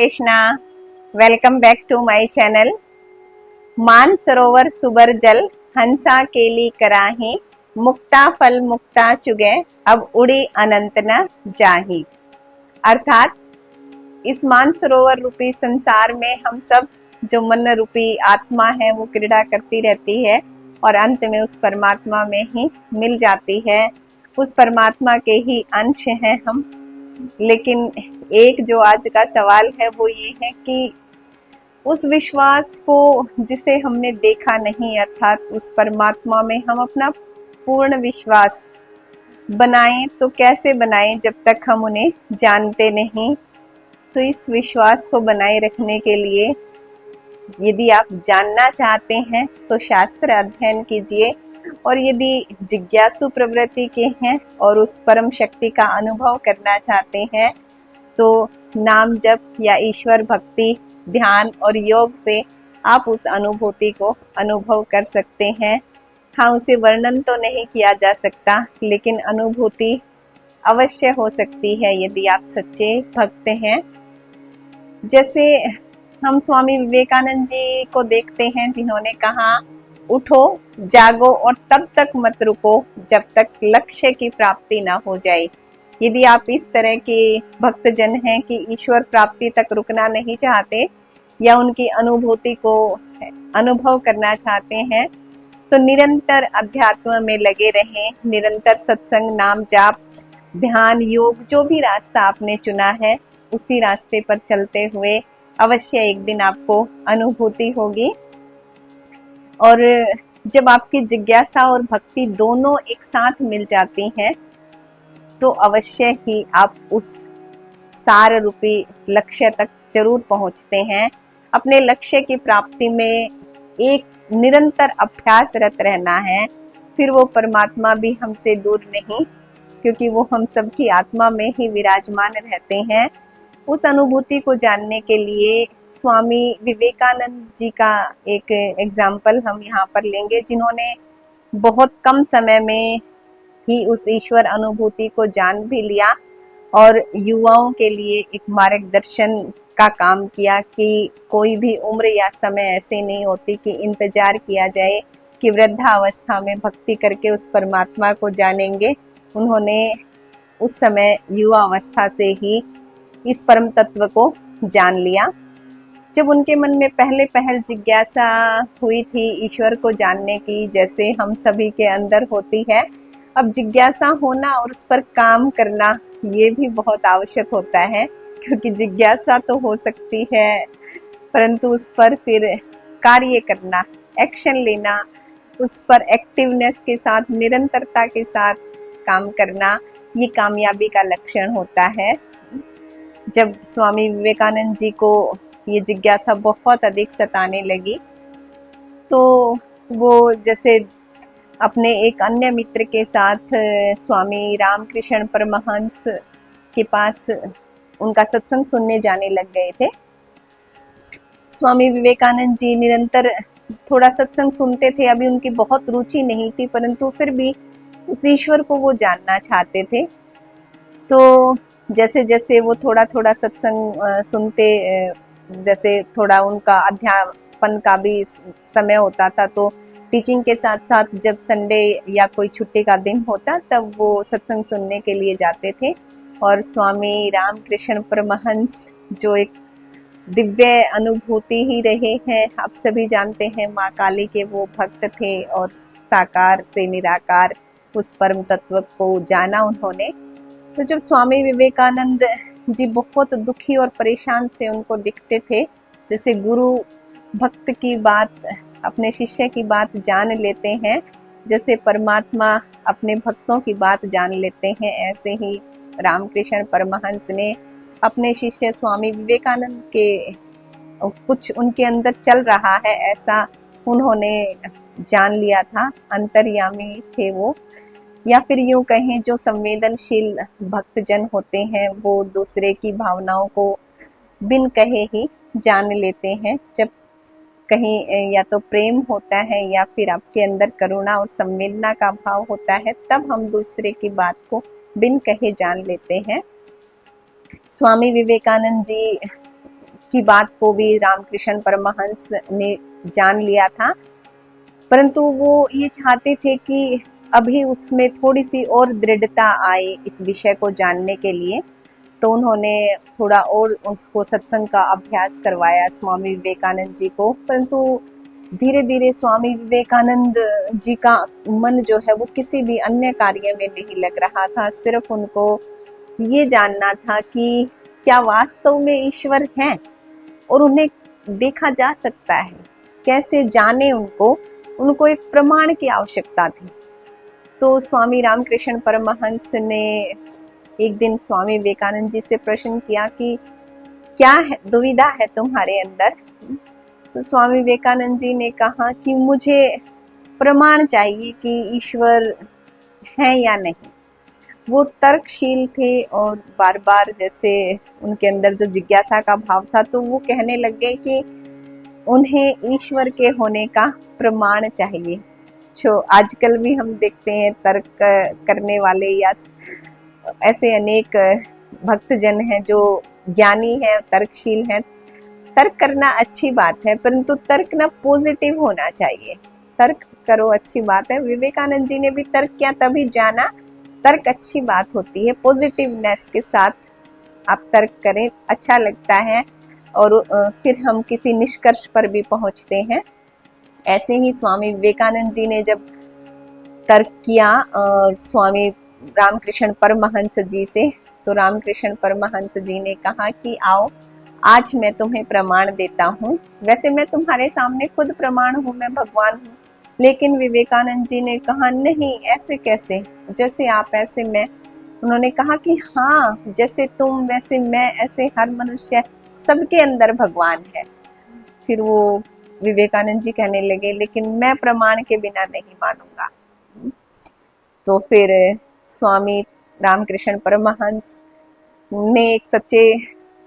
Krishna. Welcome back to my channel. Man Sarovar सुबर जल, हंसा केली कराही, मुक्ता फल मुक्ता चुगे, अब उड़ी अनंत न जाही। अर्थात इस मान सरोवर रूपी संसार में हम सब जो मन रूपी आत्मा है वो क्रीड़ा करती रहती है और अंत में उस परमात्मा में ही मिल जाती है। उस परमात्मा के ही अंश हैं हम। लेकिन एक जो आज का सवाल है वो ये है कि उस विश्वास को जिसे हमने देखा नहीं, अर्थात उस परमात्मा में हम अपना पूर्ण विश्वास बनाएं तो कैसे बनाएं जब तक हम उन्हें जानते नहीं। तो इस विश्वास को बनाए रखने के लिए यदि आप जानना चाहते हैं तो शास्त्र अध्ययन कीजिए, और यदि जिज्ञासु प्रवृत्ति के हैं और उस परम शक्ति का अनुभव करना चाहते हैं तो नाम जप या ईश्वर भक्ति, ध्यान और योग से आप उस अनुभूति को अनुभव कर सकते हैं। हाँ, उसे वर्णन तो नहीं किया जा सकता, लेकिन अनुभूति अवश्य हो सकती है यदि आप सच्चे भक्त हैं। जैसे हम स्वामी विवेकानंद जी को देखते हैं, जिन्होंने कहा उठो जागो और तब तक मत रुको जब तक लक्ष्य की प्राप्ति ना हो जाए। यदि आप इस तरह के भक्तजन हैं कि ईश्वर प्राप्ति तक रुकना नहीं चाहते या उनकी अनुभूति को अनुभव करना चाहते हैं तो निरंतर अध्यात्म में लगे रहें, निरंतर सत्संग, नाम जाप, ध्यान, योग, जो भी रास्ता आपने चुना है उसी रास्ते पर चलते हुए अवश्य एक दिन आपको अनुभूति होगी। और जब आपकी जिज्ञासा और भक्ति दोनों एक साथ मिल जाती हैं तो अवश्य ही आप उस सार रूपी लक्ष्य तक जरूर पहुंचते हैं। अपने लक्ष्य की प्राप्ति में एक निरंतर अभ्यासरत रहना है, फिर वो परमात्मा भी हमसे दूर नहीं, क्योंकि वो हम सबकी आत्मा में ही विराजमान रहते हैं। उस अनुभूति को जानने के लिए स्वामी विवेकानंद जी का एक एग्जाम्पल हम यहाँ पर लेंगे, जिन्होंने बहुत कम समय में ही उस ईश्वर अनुभूति को जान भी लिया और युवाओं के लिए एक मार्गदर्शन का काम किया कि कोई भी उम्र या समय ऐसे नहीं होती कि इंतजार किया जाए कि वृद्धावस्था में भक्ति करके उस परमात्मा को जानेंगे। उन्होंने उस समय युवा अवस्था से ही इस परम तत्व को जान लिया। जब उनके मन में पहले पहल जिज्ञासा हुई थी ईश्वर को जानने की, जैसे हम सभी के अंदर होती है, अब जिज्ञासा होना और उस पर काम करना ये भी बहुत आवश्यक होता है, क्योंकि जिज्ञासा तो हो सकती है परंतु उस पर फिर कार्य करना, एक्शन लेना, उस पर एक्टिवनेस के साथ, निरंतरता के साथ काम करना, ये कामयाबी का लक्षण होता है। जब स्वामी विवेकानंद जी को ये जिज्ञासा बहुत अधिक सताने लगी तो वो जैसे अपने एक अन्य मित्र के साथ स्वामी रामकृष्ण परमहंस के पास उनका सत्संग सुनने जाने लग गए थे। स्वामी विवेकानंद जी निरंतर थोड़ा सत्संग सुनते थे, अभी उनकी बहुत रुचि नहीं थी, परंतु फिर भी उस ईश्वर को वो जानना चाहते थे। तो जैसे जैसे वो थोड़ा थोड़ा सत्संग सुनते, जैसे थोड़ा उनका अध्यापन का भी समय होता था, तो टीचिंग के साथ साथ जब संडे या कोई छुट्टी का दिन होता तब वो सत्संग सुनने के लिए जाते थे। और स्वामी रामकृष्ण परमहंस जो एक दिव्य अनुभूति ही रहे हैं, आप सभी जानते हैं, माँ काली के वो भक्त थे और साकार से निराकार उस परम तत्व को जाना उन्होंने। तो जब स्वामी विवेकानंद जी बहुत दुखी और परेशान से उनको दिखते थे, जैसे गुरु भक्त की बात, अपने शिष्य की बात जान लेते हैं, जैसे परमात्मा अपने भक्तों की बात जान लेते हैं, ऐसे ही रामकृष्ण परमहंस ने अपने शिष्य स्वामी विवेकानंद के कुछ उनके अंदर चल रहा है ऐसा उन्होंने जान लिया था। अंतर्यामी थे वो, या फिर यूं कहें जो संवेदनशील भक्तजन होते हैं वो दूसरे की भावनाओं को बिन कहे ही जान लेते हैं। जब कहीं या तो प्रेम होता है या फिर आपके अंदर करुणा और संवेदना का भाव होता है, तब हम दूसरे की बात को बिन कहे जान लेते हैं। स्वामी विवेकानंद जी की बात को भी रामकृष्ण परमहंस ने जान लिया था, परंतु वो ये चाहते थे कि अभी उसमें थोड़ी सी और दृढ़ता आए इस विषय को जानने के लिए। तो उन्होंने थोड़ा और उसको सत्संग का अभ्यास करवाया स्वामी विवेकानंद जी को। परंतु धीरे धीरे स्वामी विवेकानंद जी का मन जो है वो किसी भी अन्य कार्य में नहीं लग रहा था। सिर्फ उनको ये जानना था कि क्या वास्तव में ईश्वर है और उन्हें देखा जा सकता है, कैसे जाने उनको एक प्रमाण की आवश्यकता थी। तो स्वामी रामकृष्ण परमहंस ने एक दिन स्वामी विवेकानंद जी से प्रश्न किया कि क्या है दुविधा है तुम्हारे अंदर। तो स्वामी विवेकानंद जी ने कहा कि मुझे प्रमाण चाहिए कि ईश्वर है या नहीं। वो तर्कशील थे और बार बार जैसे उनके अंदर जो जिज्ञासा का भाव था, तो वो कहने लगे कि उन्हें ईश्वर के होने का प्रमाण चाहिए। जो आजकल भी हम देखते हैं तर्क करने वाले या ऐसे अनेक भक्तजन हैं जो ज्ञानी हैं, तर्कशील हैं। तर्क करना अच्छी बात है, परंतु तर्क ना पॉजिटिव होना चाहिए। तर्क करो, अच्छी बात है। विवेकानंद जी ने भी तर्क किया, तभी जाना। तर्क अच्छी बात होती है, पॉजिटिवनेस के साथ आप तर्क करें, अच्छा लगता है और फिर हम किसी निष्कर्ष पर भी पहुंचते हैं। ऐसे ही स्वामी विवेकानंद जी ने जब तर्क किया स्वामी रामकृष्ण परमहंस जी से, तो रामकृष्ण परमहंस जी ने कहा कि आओ, आज मैं तुम्हें प्रमाण देता हूँ। वैसे मैं तुम्हारे सामने खुद प्रमाण हूँ, मैं भगवान हूँ। लेकिन विवेकानंद जी ने कहा नहीं, ऐसे कैसे, जैसे आप ऐसे मैं। उन्होंने कहा कि हाँ, जैसे तुम वैसे मैं, ऐसे हर मनुष्य, सबके अंदर भगवान है। फिर वो विवेकानंद जी कहने लगे लेकिन मैं प्रमाण के बिना नहीं मानूंगा। तो फिर स्वामी रामकृष्ण परमहंस ने एक सच्चे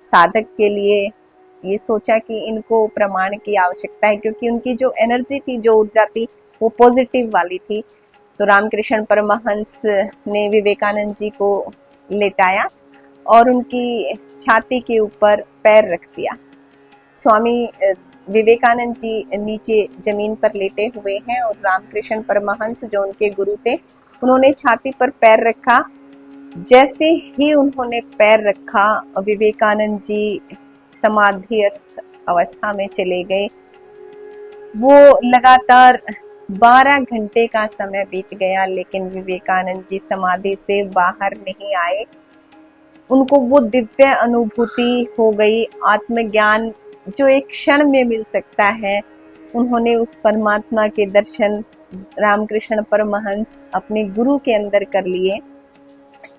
साधक के लिए ये सोचा कि इनको प्रमाण की आवश्यकता है, क्योंकि उनकी जो एनर्जी थी, जो ऊर्जा थी, वो पॉजिटिव वाली थी। तो रामकृष्ण परमहंस ने विवेकानंद जी को लेटाया और उनकी छाती के ऊपर पैर रख दिया। स्वामी विवेकानंद जी नीचे जमीन पर लेटे हुए हैं और रामकृष्ण परमहंस जो उनके गुरु थे, उन्होंने छाती पर पैर रखा। जैसे ही उन्होंने पैर रखा, विवेकानंद जी समाधिस्थ अवस्था में चले गए। वो लगातार 12 घंटे का समय बीत गया, लेकिन विवेकानंद जी समाधि से बाहर नहीं आए। उनको वो दिव्य अनुभूति हो गई, आत्मज्ञान जो एक क्षण में मिल सकता है। उन्होंने उस परमात्मा के दर्शन रामकृष्ण परमहंस अपने गुरु के अंदर कर लिए।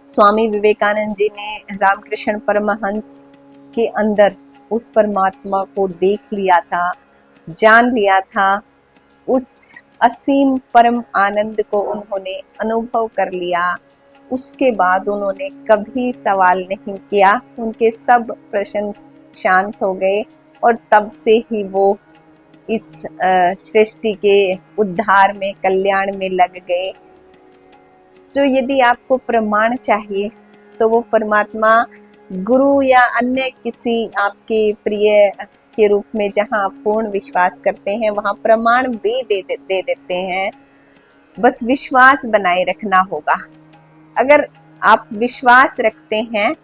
स्वामी विवेकानंद जी ने रामकृष्ण परमहंस के अंदर उस परमात्मा को देख लिया था, जान लिया था। उस असीम परम आनंद को उन्होंने अनुभव कर लिया। उसके बाद उन्होंने कभी सवाल नहीं किया, उनके सब प्रश्न शांत हो गए और तब से ही वो इस सृष्टि के उद्धार में, कल्याण में लग गए। तो यदि आपको प्रमाण चाहिए तो वो परमात्मा गुरु या अन्य किसी आपके प्रिय के रूप में जहाँ आप पूर्ण विश्वास करते हैं, वहां प्रमाण भी दे देते हैं। बस विश्वास बनाए रखना होगा। अगर आप विश्वास रखते हैं,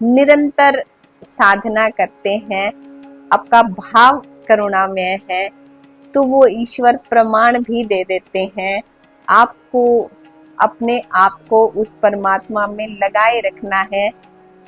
निरंतर साधना करते हैं, आपका भाव करुणामय है, तो वो ईश्वर प्रमाण भी दे देते हैं। आपको अपने आप को उस परमात्मा में लगाए रखना है।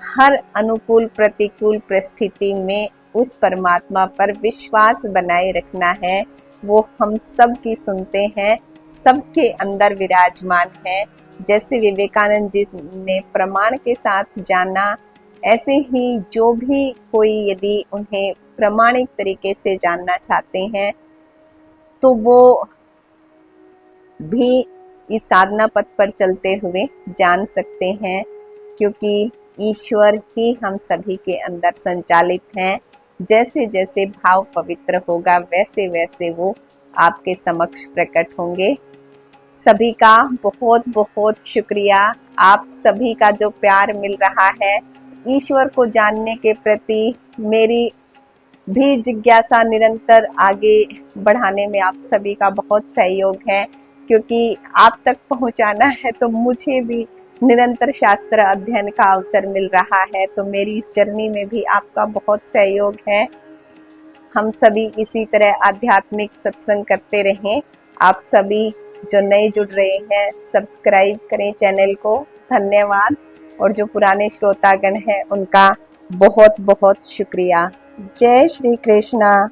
हर अनुकूल प्रतिकूल परिस्थिति में उस परमात्मा पर विश्वास बनाए रखना है। वो हम सब की सुनते हैं, सबके अंदर विराजमान है। जैसे विवेकानंद जी ने प्रमाण के साथ जाना, ऐसे ही जो भी कोई यदि उन्हें प्रमाणिक तरीके से जानना चाहते हैं, तो वो भी इस साधना पथ पर चलते हुए जान सकते हैं, क्योंकि ईश्वर ही हम सभी के अंदर संचालित हैं। जैसे जैसे भाव पवित्र होगा, वैसे वैसे वो आपके समक्ष प्रकट होंगे। सभी का बहुत बहुत शुक्रिया। आप सभी का जो प्यार मिल रहा है, ईश्वर को जानने के प्रति मेरी भी जिज्ञासा निरंतर आगे बढ़ाने में आप सभी का बहुत सहयोग है, क्योंकि आप तक पहुंचाना है तो मुझे भी निरंतर शास्त्र अध्ययन का अवसर मिल रहा है। तो मेरी इस जर्नी में भी आपका बहुत सहयोग है। हम सभी इसी तरह आध्यात्मिक सत्संग करते रहें। आप सभी जो नए जुड़ रहे हैं, सब्सक्राइब करें चैनल को। धन्यवाद। और जो पुराने श्रोतागण हैं उनका बहुत बहुत शुक्रिया। जय श्री कृष्णा।